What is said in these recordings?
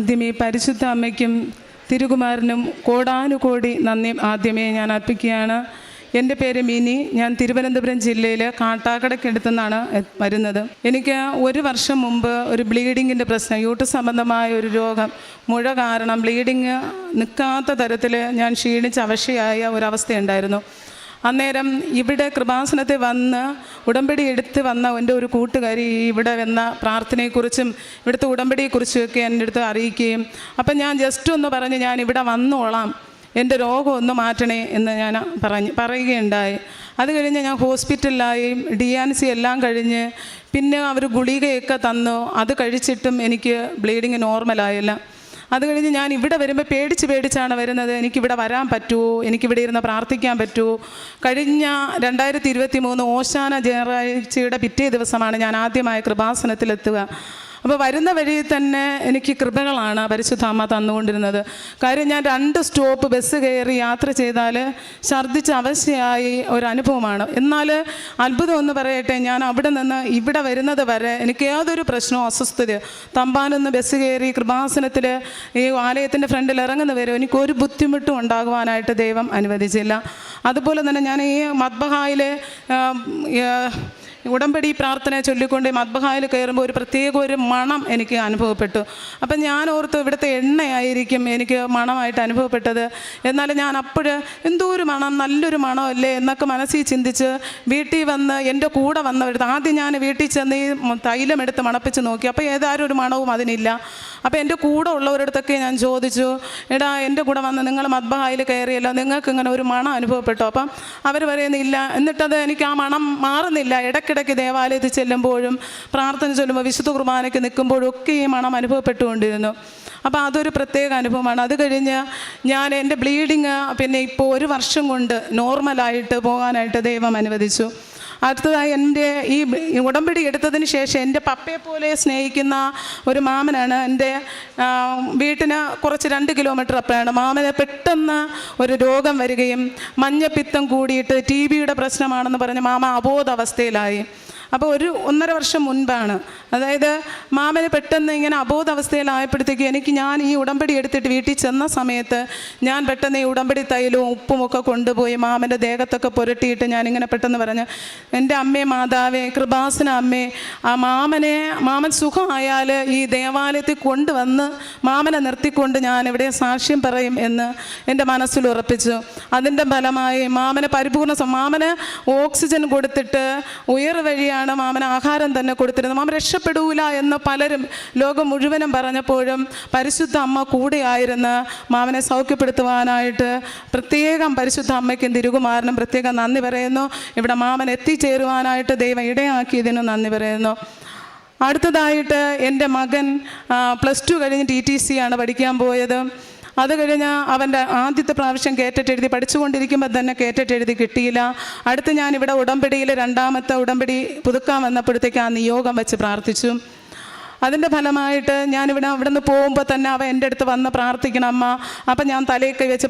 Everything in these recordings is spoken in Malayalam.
ആദ്യമേ പരിശുദ്ധ അമ്മയ്ക്കും തിരുകുമാരനും കോടാനുകോടി നന്ദി ആദ്യമേ ഞാൻ അർപ്പിക്കുകയാണ്. എൻ്റെ പേര് മിനി. ഞാൻ തിരുവനന്തപുരം ജില്ലയിൽ കാട്ടാക്കടയ്ക്കടുത്തു നിന്നാണ് വരുന്നത്. എനിക്ക് 1 വർഷം മുമ്പ് ഒരു ബ്ലീഡിങ്ങിൻ്റെ പ്രശ്നം, യൂട്രസ് സംബന്ധമായ ഒരു രോഗം, മുഴ കാരണം ബ്ലീഡിങ് നിൽക്കാത്ത തരത്തിൽ ഞാൻ ക്ഷീണിച്ച് അവശയായ ഒരവസ്ഥയുണ്ടായിരുന്നു. അന്നേരം ഇവിടെ കൃപാസനത്തിൽ വന്ന് ഉടമ്പടി എടുത്ത് വന്ന എൻ്റെ ഒരു കൂട്ടുകാരി ഇവിടെ വന്ന പ്രാർത്ഥനയെക്കുറിച്ചും ഇവിടുത്തെ ഉടമ്പടിയെക്കുറിച്ചുമൊക്കെ എൻ്റെ അടുത്ത് അറിയിക്കുകയും അപ്പം ഞാൻ ജസ്റ്റ് ഒന്ന് പറഞ്ഞ് ഞാൻ ഇവിടെ വന്നോളാം, എൻ്റെ രോഗം ഒന്ന് മാറ്റണേ എന്ന് ഞാൻ പറയുകയുണ്ടായി. അത് കഴിഞ്ഞ് ഞാൻ ഹോസ്പിറ്റലിലായി, DNC എല്ലാം കഴിഞ്ഞ് പിന്നെ അവർ ഗുളികയൊക്കെ തന്നു. അത് കഴിച്ചിട്ടും എനിക്ക് ബ്ലീഡിങ് നോർമലായില്ല. അത് കഴിഞ്ഞ് ഞാൻ ഇവിടെ വരുമ്പോൾ പേടിച്ചാണ് വരുന്നത്. എനിക്കിവിടെ വരാൻ പറ്റുമോ, എനിക്കിവിടെ ഇരുന്ന് പ്രാർത്ഥിക്കാൻ പറ്റുമോ? കഴിഞ്ഞ 2023 ഓശാന ഞായറാഴ്ചയുടെ പിറ്റേ ദിവസമാണ് ഞാൻ ആദ്യമായി കൃപാസനത്തിലെത്തുക. അപ്പോൾ വരുന്ന വഴി തന്നെ എനിക്ക് കൃപകളാണ് പരിശുദ്ധ അമ്മ തന്നുകൊണ്ടിരുന്നത്. കാര്യം ഞാൻ 2 സ്റ്റോപ്പ് ബസ് കയറി യാത്ര ചെയ്താൽ ഛർദ്ദിച്ച് അവശയായി ഒരനുഭവമാണ്. എന്നാൽ അത്ഭുതം എന്ന് പറയട്ടെ, ഞാൻ അവിടെ നിന്ന് ഇവിടെ വരുന്നത് വരെ എനിക്ക് യാതൊരു പ്രശ്നവും അസ്വസ്ഥതയോ, തമ്പാനൊന്ന് ബസ് കയറി കൃപാസനത്തിൽ ഈ ആലയത്തിൻ്റെ ഫ്രണ്ടിൽ ഇറങ്ങുന്ന വരെ എനിക്കൊരു ബുദ്ധിമുട്ടും ഉണ്ടാകുവാനായിട്ട് ദൈവം അനുവദിച്ചില്ല. അതുപോലെ തന്നെ ഞാൻ ഈ മദ്ബഹായിൽ ഉടമ്പടി പ്രാർത്ഥന ചൊല്ലിക്കൊണ്ട് മദ്ബഹായിൽ കയറുമ്പോൾ ഒരു പ്രത്യേക ഒരു മണം എനിക്ക് അനുഭവപ്പെട്ടു. അപ്പം ഞാൻ ഓർത്തു ഇവിടുത്തെ എണ്ണയായിരിക്കും എനിക്ക് മണമായിട്ട് അനുഭവപ്പെട്ടത്. എന്നാൽ ഞാൻ എന്തോ ഒരു മണം, നല്ലൊരു മണമല്ലേ എന്നൊക്കെ മനസ്സിൽ ചിന്തിച്ച് വീട്ടിൽ വന്ന് എൻ്റെ കൂടെ വന്നവരുത്ത് ആദ്യം ഞാൻ വീട്ടിൽ ചെന്ന് ഈ തൈലം എടുത്ത് മണപ്പിച്ച് നോക്കി. അപ്പോൾ ഏതായാലും ഒരു മണവും അതിനില്ല. അപ്പോൾ എൻ്റെ കൂടെ ഉള്ളവരടുത്തൊക്കെ ഞാൻ ചോദിച്ചു, എടാ എൻ്റെ കൂടെ വന്ന് നിങ്ങൾ മദ്ബഹായിൽ കയറിയല്ലോ, നിങ്ങൾക്ക് ഇങ്ങനെ ഒരു മണം അനുഭവപ്പെട്ടോ? അപ്പം അവർ പറയുന്നില്ല. എന്നിട്ടത് എനിക്ക് ആ മണം മാറുന്നില്ല. ഇടയ്ക്കിടയ്ക്ക് ദേവാലയത്തിൽ ചെല്ലുമ്പോഴും പ്രാർത്ഥന ചൊല്ലുമ്പോൾ വിശുദ്ധ കുർബാനയ്ക്ക് നിൽക്കുമ്പോഴും ഒക്കെ ഈ മണം അനുഭവപ്പെട്ടുകൊണ്ടിരുന്നു. അപ്പോൾ അതൊരു പ്രത്യേക അനുഭവമാണ്. അത് കഴിഞ്ഞ് ഞാൻ എൻ്റെ ബ്ലീഡിങ് പിന്നെ ഇപ്പോൾ 1 വർഷം കൊണ്ട് നോർമലായിട്ട് പോകാനായിട്ട് ദൈവം അനുവദിച്ചു. അടുത്തതായി എൻ്റെ ഈ ഉടമ്പടി എടുത്തതിന് ശേഷം എൻ്റെ പപ്പയെ പോലെ സ്നേഹിക്കുന്ന ഒരു മാമനാണ്. എൻ്റെ വീട്ടിന് കുറച്ച് 2 കിലോമീറ്റർ അപ്പുറമാണ്. മാമന് പെട്ടെന്ന് ഒരു രോഗം വരികയും മഞ്ഞപ്പിത്തം കൂടിയിട്ട് TBയുടെ പ്രശ്നമാണെന്ന് പറഞ്ഞ് മാമ അബോധാവസ്ഥയിലായി. അപ്പോൾ 1.5 വർഷം മുൻപാണ്. അതായത് മാമന് പെട്ടെന്ന് ഇങ്ങനെ അബോധാവസ്ഥയിലായപ്പോഴത്തേക്ക് ഞാൻ ഈ ഉടമ്പടി എടുത്തിട്ട് വീട്ടിൽ ചെന്ന സമയത്ത് ഞാൻ പെട്ടെന്ന് ഈ ഉടമ്പടി തൈലവും ഉപ്പുമൊക്കെ കൊണ്ടുപോയി മാമൻ്റെ ദേഹത്തൊക്കെ പുരട്ടിയിട്ട് ഞാനിങ്ങനെ പെട്ടെന്ന് പറഞ്ഞു, എൻ്റെ അമ്മേ മാതാവേ, കൃപാസന അമ്മേ, ആ മാമൻ സുഖമായാൽ ഈ ദേവാലയത്തിൽ കൊണ്ടുവന്ന് മാമനെ നിർത്തിക്കൊണ്ട് ഞാൻ ഇവിടെ സാക്ഷ്യം പറയും എന്ന് എൻ്റെ മനസ്സിൽ ഉറപ്പിച്ചു. അതിൻ്റെ ഫലമായി മാമന് മാമന് ഓക്സിജൻ കൊടുത്തിട്ട് ഉയർ വഴിയാണ് മാമന് ആഹാരം തന്നെ കൊടുത്തിരുന്നത്. മാമൻ രക്ഷപ്പെടൂല എന്ന് പലരും ലോകം മുഴുവനും പറഞ്ഞപ്പോഴും പരിശുദ്ധ അമ്മ കൂടെയായിരുന്ന് മാമനെ സൗഖ്യപ്പെടുത്തുവാനായിട്ട് പ്രത്യേകം പരിശുദ്ധ അമ്മയ്ക്കും തിരുകുമാരനും പ്രത്യേകം നന്ദി പറയുന്നു. ഇവിടെ മാമൻ എത്തിച്ചേരുവാനായിട്ട് ദൈവം ഇടയാക്കിയതിനും നന്ദി പറയുന്നു. അടുത്തതായിട്ട് എൻ്റെ മകൻ +2 കഴിഞ്ഞ് TTC ആണ് പഠിക്കാൻ പോയത്. അത് കഴിഞ്ഞ് അവൻ്റെ ആദ്യത്തെ പ്രാവശ്യം കേറ്ററ്റ് എഴുതി പഠിച്ചുകൊണ്ടിരിക്കുമ്പോൾ തന്നെ കേറ്ററ്റ് എഴുതി കിട്ടിയില്ല. അടുത്ത് ഞാനിവിടെ ഉടമ്പടിയിൽ 2ാമത്തെ ഉടമ്പടി പുതുക്കാൻ വന്നപ്പോഴത്തേക്ക് ആ നിയോഗം വെച്ച് പ്രാർത്ഥിച്ചു. അതിൻ്റെ ഫലമായിട്ട് ഞാനിവിടെ അവിടെ നിന്ന് പോകുമ്പോൾ തന്നെ അവൻ എൻ്റെ അടുത്ത് വന്ന് പ്രാർത്ഥിക്കണം അമ്മ. അപ്പം ഞാൻ തലയൊക്കെ വെച്ച്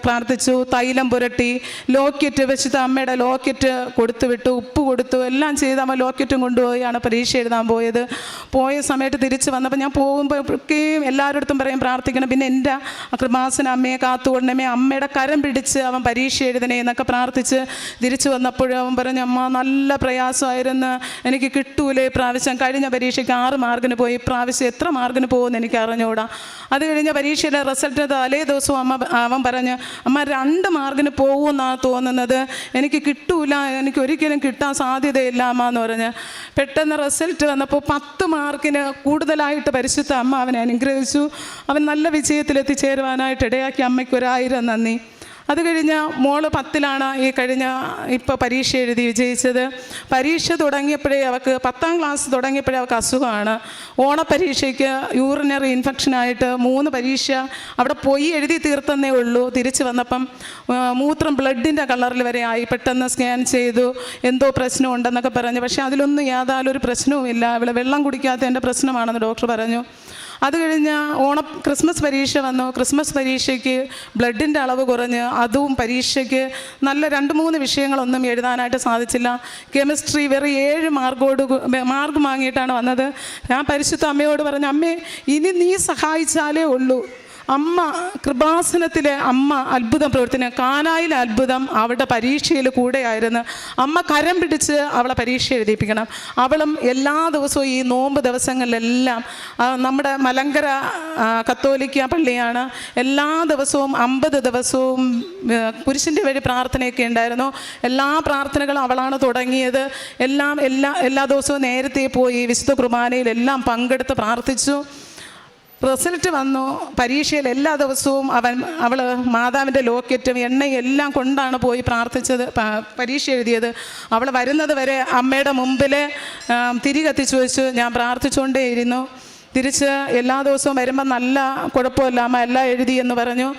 പ്രാർത്ഥിച്ചു. തൈലം പുരട്ടി, ലോക്കറ്റ് വെച്ചിട്ട് അമ്മയുടെ ലോക്കറ്റ് കൊടുത്തു വിട്ടു, ഉപ്പ് കൊടുത്തു, എല്ലാം ചെയ്ത് അമ്മ ലോക്കറ്റും കൊണ്ടുപോയാണ് പരീക്ഷ എഴുതാൻ പോയത്. പോയ സമയത്ത് തിരിച്ച് വന്നപ്പോൾ ഞാൻ പോകുമ്പോഴൊക്കെയും എല്ലാവരുടെ അടുത്തും പറയും പ്രാർത്ഥിക്കണം. പിന്നെ എൻ്റെ കൃപാസന അമ്മയെ കാത്തുകൊണ്ടമേ, അമ്മയുടെ കരം പിടിച്ച് അവൻ പരീക്ഷ എഴുതണേ എന്നൊക്കെ പ്രാർത്ഥിച്ച് തിരിച്ച് വന്നപ്പോഴും അവൻ പറഞ്ഞു, അമ്മ നല്ല പ്രയാസമായിരുന്നു, എനിക്ക് കിട്ടൂലേ പ്രാവശ്യം. കഴിഞ്ഞ പരീക്ഷയ്ക്ക് 6 മാർക്കിന് പോയി, ഇപ്രാവശ്യം എത്ര മാർക്കിന് പോകുമെന്ന് എനിക്ക് അറിഞ്ഞുകൂടാ. അത് കഴിഞ്ഞ പരീക്ഷയുടെ റിസൾട്ട് തലേ ദിവസവും അവൻ പറഞ്ഞ്, അമ്മ 2 മാർക്കിന് പോകുമെന്നാണ് തോന്നുന്നത്, എനിക്ക് കിട്ടൂല, എനിക്ക് ഒരിക്കലും കിട്ടാൻ സാധ്യതയില്ല അമ്മ എന്ന് പറഞ്ഞ്. പെട്ടെന്ന് റിസൾട്ട് വന്നപ്പോൾ 10 മാർക്കിന് കൂടുതലായിട്ട് പരിശുദ്ധ അമ്മ അവനെ അനുഗ്രഹിച്ചു. അവൻ നല്ല വിജയത്തിലെത്തിച്ചേരുവാനായിട്ട് ഇടയാക്കി അമ്മയ്ക്ക് 1000 നന്ദി. അത് കഴിഞ്ഞ് മോള് 10ലാണ് ഇപ്പോൾ പരീക്ഷ എഴുതി വിജയിച്ചത്. പരീക്ഷ തുടങ്ങിയപ്പോഴേ അവൾക്ക് 10ാം ക്ലാസ് തുടങ്ങിയപ്പോഴേ അവൾക്ക് അസുഖമാണ്. ഓണപ്പരീക്ഷയ്ക്ക് യൂറിനറി ഇൻഫെക്ഷനായിട്ട് 3 പരീക്ഷ അവിടെ പോയി എഴുതി തീർത്തന്നേ ഉള്ളൂ. തിരിച്ച് വന്നപ്പം മൂത്രം ബ്ലഡിൻ്റെ കളറിൽ വരെ ആയി. പെട്ടെന്ന് സ്കാൻ ചെയ്തു, എന്തോ പ്രശ്നമുണ്ടെന്നൊക്കെ പറഞ്ഞു. പക്ഷേ അതിലൊന്നും യാതൊരു പ്രശ്നവുമില്ല, ഇവിടെ വെള്ളം കുടിക്കാത്തതിൻ്റെ പ്രശ്നമാണെന്ന് ഡോക്ടർ പറഞ്ഞു. അത് കഴിഞ്ഞ് ക്രിസ്മസ് പരീക്ഷ വന്നു. ക്രിസ്മസ് പരീക്ഷയ്ക്ക് ബ്ലഡിൻ്റെ അളവ് കുറഞ്ഞ് അതും പരീക്ഷയ്ക്ക് നല്ല 2-3 വിഷയങ്ങളൊന്നും എഴുതാനായിട്ട് സാധിച്ചില്ല. കെമിസ്ട്രി വെറും 7 മാർക്ക് വാങ്ങിയിട്ടാണ് വന്നത്. ഞാൻ പരിശുദ്ധ അമ്മയോട് പറഞ്ഞു, അമ്മേ ഇനി നീ സഹായിച്ചാലേ ഉള്ളൂ. അമ്മ കൃപാസനത്തിലെ അമ്മ അത്ഭുതം പ്രവർത്തിക്കുന്ന കാനായിലെ അത്ഭുതം അവളുടെ പരീക്ഷയിൽ കൂടെയായിരുന്നു. അമ്മ കരം പിടിച്ച് അവളെ പരീക്ഷ എഴുതിപ്പിക്കണം. അവളും എല്ലാ ദിവസവും ഈ നോമ്പ് ദിവസങ്ങളിലെല്ലാം നമ്മുടെ മലങ്കര കത്തോലിക്ക പള്ളിയാണ്, എല്ലാ ദിവസവും 50 ദിവസവും കുരിശിൻ്റെ വഴി പ്രാർത്ഥനയൊക്കെ ഉണ്ടായിരുന്നു. എല്ലാ പ്രാർത്ഥനകളും അവളാണ് തുടങ്ങിയത്. എല്ലാ ദിവസവും നേരത്തെ പോയി വിശുദ്ധ കുർബാനയിലെല്ലാം പങ്കെടുത്ത് പ്രാർത്ഥിച്ചു. റിസൾട്ട് വന്നു. പരീക്ഷയിൽ എല്ലാ ദിവസവും അവൾ മാതാവിൻ്റെ ലോക്കറ്റും എണ്ണയും എല്ലാം കൊണ്ടാണ് പോയി പ്രാർത്ഥിച്ചത്, പരീക്ഷ എഴുതിയത്. അവൾ വരുന്നത് വരെ അമ്മയുടെ മുമ്പിൽ തിരി കത്തിച്ചു വെച്ചു ഞാൻ പ്രാർത്ഥിച്ചുകൊണ്ടേയിരുന്നു. തിരിച്ച് എല്ലാ ദിവസവും വരുമ്പോൾ നല്ല കുഴപ്പമില്ല അമ്മ എല്ലാം എഴുതി എന്ന് പറഞ്ഞു.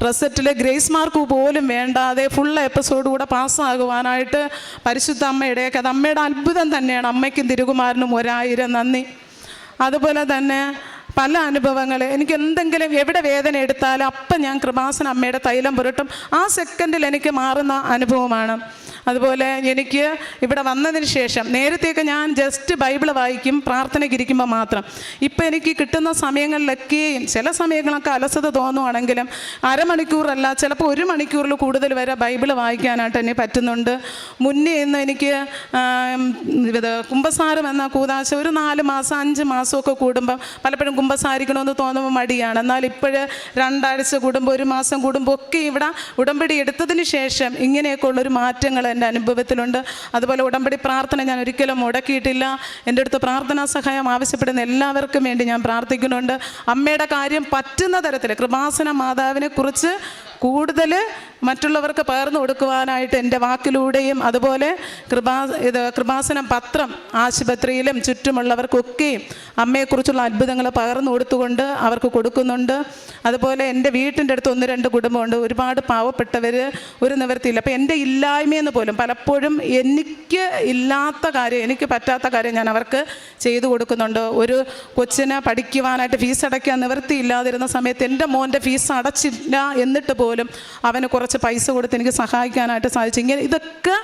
റിസൾട്ടിൽ ഗ്രേസ് മാർക്ക് പോലും വേണ്ടാതെ ഫുൾ എപ്പിസോഡ് പാസ്സാകുവാനായിട്ട് പരിശുദ്ധ അമ്മ ഇടയൊക്കെ അത് അമ്മയുടെ അത്ഭുതം തന്നെയാണ്. അമ്മയ്ക്കും തിരുകുമാരനും 1000 നന്ദി. അതുപോലെ തന്നെ പല അനുഭവങ്ങൾ, എനിക്ക് എന്തെങ്കിലും എവിടെ വേദന എടുത്താലും അപ്പം ഞാൻ കൃപാസന അമ്മയുടെ തൈലം പുരട്ടും. ആ സെക്കൻഡിൽ എനിക്ക് മാറുന്ന അനുഭവമാണ്. അതുപോലെ എനിക്ക് ഇവിടെ വന്നതിന് ശേഷം നേരത്തെയൊക്കെ ഞാൻ ജസ്റ്റ് ബൈബിൾ വായിക്കും പ്രാർത്ഥനയ്ക്ക് ഇരിക്കുമ്പോൾ മാത്രം. ഇപ്പം എനിക്ക് കിട്ടുന്ന സമയങ്ങളിലൊക്കെയും ചില സമയങ്ങളൊക്കെ അലസത തോന്നുവാണെങ്കിലും അരമണിക്കൂറല്ല ചിലപ്പോൾ 1 മണിക്കൂറിൽ കൂടുതൽ വരെ ബൈബിൾ വായിക്കാനായിട്ട് എന്നെ പറ്റുന്നുണ്ട്. മുന്നേ ഇന്ന് എനിക്ക് കുമ്പസാരം എന്ന കൂതാശ ഒരു 4 മാസം 5 മാസമൊക്കെ കൂടുമ്പം പലപ്പോഴും കുമ്പസാരിക്കണമെന്ന് തോന്നുമ്പോൾ മടിയാണ്. എന്നാൽ ഇപ്പോഴ് 2 ആഴ്ച കൂടുമ്പോൾ 1 മാസം കൂടുമ്പോൾ ഒക്കെ ഇവിടെ ഉടമ്പടി എടുത്തതിന് ശേഷം ഇങ്ങനെയൊക്കെ ഉള്ളൊരു മാറ്റങ്ങൾ എൻ്റെ അനുഭവത്തിലുണ്ട്. അതുപോലെ ഉടമ്പടി പ്രാർത്ഥന ഞാൻ ഒരിക്കലും മുടക്കിയിട്ടില്ല. എൻ്റെ അടുത്ത് പ്രാർത്ഥനാ സഹായം ആവശ്യപ്പെടുന്ന എല്ലാവർക്കും വേണ്ടി ഞാൻ പ്രാർത്ഥിക്കുന്നുണ്ട്. അമ്മയുടെ കാര്യം പറ്റുന്ന തരത്തിൽ കൃപാസന മാതാവിനെ കുറിച്ച് കൂടുതൽ മറ്റുള്ളവർക്ക് പകർന്നു കൊടുക്കുവാനായിട്ട് എൻ്റെ വാക്കിലൂടെയും അതുപോലെ കൃപാസനം പത്രം ആശുപത്രിയിലും ചുറ്റുമുള്ളവർക്കൊക്കെയും അമ്മയെക്കുറിച്ചുള്ള അത്ഭുതങ്ങൾ പകർന്നു കൊടുത്തുകൊണ്ട് അവർക്ക് കൊടുക്കുന്നുണ്ട്. അതുപോലെ എൻ്റെ വീട്ടിൻ്റെ അടുത്ത് 1-2 കുടുംബമുണ്ട്, ഒരുപാട് പാവപ്പെട്ടവർ, ഒരു നിവൃത്തിയില്ല. അപ്പോൾ എൻ്റെ ഇല്ലായ്മയെന്ന് പോലും പലപ്പോഴും എനിക്ക് ഇല്ലാത്ത കാര്യം എനിക്ക് പറ്റാത്ത കാര്യം ഞാൻ അവർക്ക് ചെയ്തു കൊടുക്കുന്നുണ്ട്. ഒരു കൊച്ചിന് പഠിക്കുവാനായിട്ട് ഫീസ് അടയ്ക്കാൻ നിവൃത്തിയില്ലാതിരുന്ന സമയത്ത് എൻ്റെ മോൻ്റെ ഫീസ് അടച്ചില്ല എന്നിട്ട് പോലും അവന് കുറച്ച് പൈസ കൊടുത്ത് എനിക്ക് സഹായിക്കാനായിട്ട് സാധിച്ചു. ഇങ്ങനെ ഇതൊക്കെ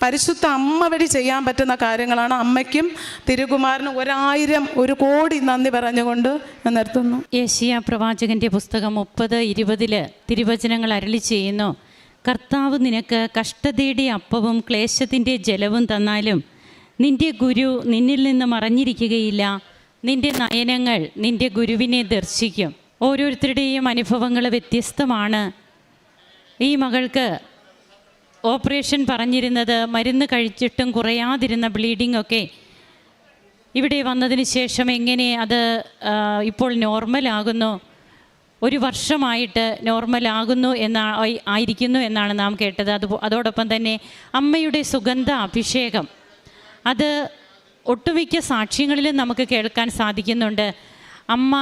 പരിശുദ്ധ അമ്മ വഴി ചെയ്യാൻ പറ്റുന്ന കാര്യങ്ങളാണ്. അമ്മയ്ക്കും തിരുകുമാരനും 1 കോടി നന്ദി പറഞ്ഞുകൊണ്ട് ഞാൻ നിർത്തുന്നു. യെശയ്യാ പ്രവാചകന്റെ പുസ്തകം 30:20 തിരുവചനങ്ങൾ അരുളി ചെയ്യുന്നു, കർത്താവ് നിനക്ക് കഷ്ടതയുടെ അപ്പവും ക്ലേശത്തിൻ്റെ ജലവും തന്നാലും നിന്റെ ഗുരു നിന്നിൽ നിന്ന് മറഞ്ഞിരിക്കുകയില്ല, നിന്റെ നയനങ്ങൾ നിന്റെ ഗുരുവിനെ ദർശിക്കും. ഓരോരുത്തരുടെയും അനുഭവങ്ങൾ വ്യത്യസ്തമാണ്. ഈ മകൾക്ക് ഓപ്പറേഷൻ പറഞ്ഞിരുന്നത് മരുന്ന് കഴിച്ചിട്ടും കുറയാതിരുന്ന ബ്ലീഡിംഗ് ഒക്കെ ഇവിടെ വന്നതിന് ശേഷം എങ്ങനെ അത് ഇപ്പോൾ നോർമലാകുന്നു, 1 വർഷമായിട്ട് നോർമലാകുന്നു ആയിരിക്കുന്നു എന്നാണ് നാം കേട്ടത്. അതോടൊപ്പം തന്നെ അമ്മയുടെ സുഗന്ധ അഭിഷേകം അത് ഒട്ടുമിക്ക സാക്ഷ്യങ്ങളിലും നമുക്ക് കേൾക്കാൻ സാധിക്കുന്നുണ്ട്. അമ്മ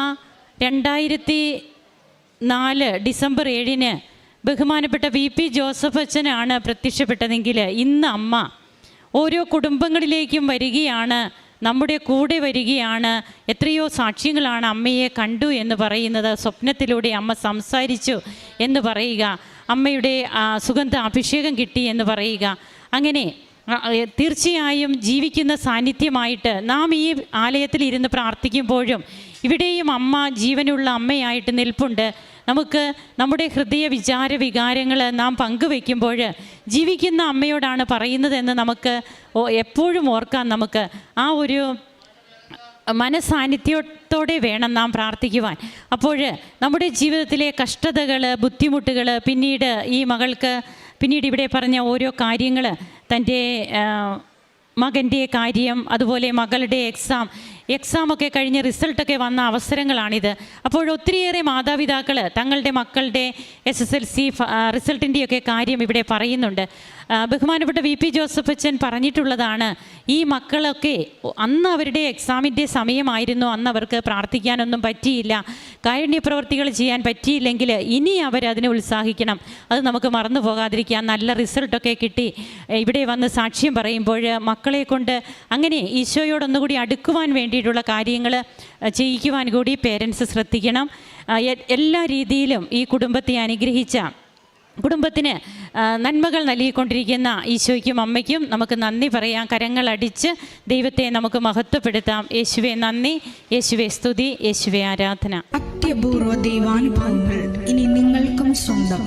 2004 ഡിസംബർ 7 ബഹുമാനപ്പെട്ട VP ജോസഫ് അച്ഛനാണ് പ്രത്യക്ഷപ്പെട്ടതെങ്കിൽ ഇന്ന് അമ്മ ഓരോ കുടുംബങ്ങളിലേക്കും വരികയാണ്, നമ്മുടെ കൂടെ വരികയാണ്. എത്രയോ സാക്ഷ്യങ്ങളാണ് അമ്മയെ കണ്ടു എന്ന് പറയുന്നത്, സ്വപ്നത്തിലൂടെ അമ്മ സംസാരിച്ചു എന്ന് പറയുക, അമ്മയുടെ സുഗന്ധ അഭിഷേകം കിട്ടി എന്ന് പറയുക. അങ്ങനെ തീർച്ചയായും ജീവിക്കുന്ന സാന്നിധ്യമായിട്ട് നാം ഈ ആലയത്തിൽ ഇരുന്ന് പ്രാർത്ഥിക്കുമ്പോഴും ഇവിടെയും അമ്മ ജീവനുള്ള അമ്മയായിട്ട് നിൽപ്പുണ്ട്. നമുക്ക് നമ്മുടെ ഹൃദയ വിചാര വികാരങ്ങൾ നാം പങ്കുവയ്ക്കുമ്പോൾ ജീവിക്കുന്ന അമ്മയോടാണ് പറയുന്നതെന്ന് നമുക്ക് എപ്പോഴും ഓർക്കാൻ നമുക്ക് ആ ഒരു മനസാന്നിധ്യത്തോടെ വേണം നാം പ്രാർത്ഥിക്കുവാൻ. അപ്പോൾ നമ്മുടെ ജീവിതത്തിലെ കഷ്ടതകൾ, ബുദ്ധിമുട്ടുകൾ, പിന്നീട് ഈ മകൾക്ക് പിന്നീട് ഇവിടെ പറഞ്ഞ ഓരോ കാര്യങ്ങൾ, തൻ്റെ മകൻ്റെ കാര്യം, അതുപോലെ മകളുടെ എക്സാമൊക്കെ കഴിഞ്ഞ് റിസൾട്ടൊക്കെ വന്ന അവസരങ്ങളാണിത്. അപ്പോൾ ഒത്തിരിയേറെ മാതാപിതാക്കൾ തങ്ങളുടെ മക്കളുടെ SSLC റിസൾട്ടിൻ്റെയൊക്കെ കാര്യം ഇവിടെ പറയുന്നുണ്ട്. ബഹുമാനപ്പെട്ട VP ജോസഫ് അച്ഛൻ പറഞ്ഞിട്ടുള്ളതാണ്, ഈ മക്കളൊക്കെ അന്ന് അവരുടെ എക്സാമിൻ്റെ സമയമായിരുന്നു, അന്ന് അവർക്ക് പ്രാർത്ഥിക്കാനൊന്നും പറ്റിയില്ല, കാരുണ്യപ്രവർത്തികൾ ചെയ്യാൻ പറ്റിയില്ലെങ്കിൽ ഇനി അവരതിനെ ഉത്സാഹിക്കണം, അത് നമുക്ക് മറന്നു പോകാതിരിക്കാം. നല്ല റിസൾട്ടൊക്കെ കിട്ടി ഇവിടെ വന്ന് സാക്ഷ്യം പറയുമ്പോൾ മക്കളെ കൊണ്ട് അങ്ങനെ ഈശോയോടൊന്നുകൂടി അടുക്കുവാൻ വേണ്ടിയിട്ടുള്ള കാര്യങ്ങൾ ചെയ്യിക്കുവാൻ കൂടി പേരൻസ് ശ്രദ്ധിക്കണം. എല്ലാ രീതിയിലും ഈ കുടുംബത്തെ അനുഗ്രഹിച്ച, കുടുംബത്തിന് നന്മകൾ നൽകിക്കൊണ്ടിരിക്കുന്ന ഈശോയ്ക്കും അമ്മയ്ക്കും നമുക്ക് നന്ദി പറയാം. കരങ്ങളടിച്ച് ദൈവത്തെ നമുക്ക് മഹത്വപ്പെടുത്താം. യേശുവേ നന്ദി, യേശുവേ സ്തുതി, യേശുവേ ആരാധന. അത്യപൂർവ ദൈവാനുഭവങ്ങൾ ഇനി നിങ്ങൾക്കും സ്വന്തം.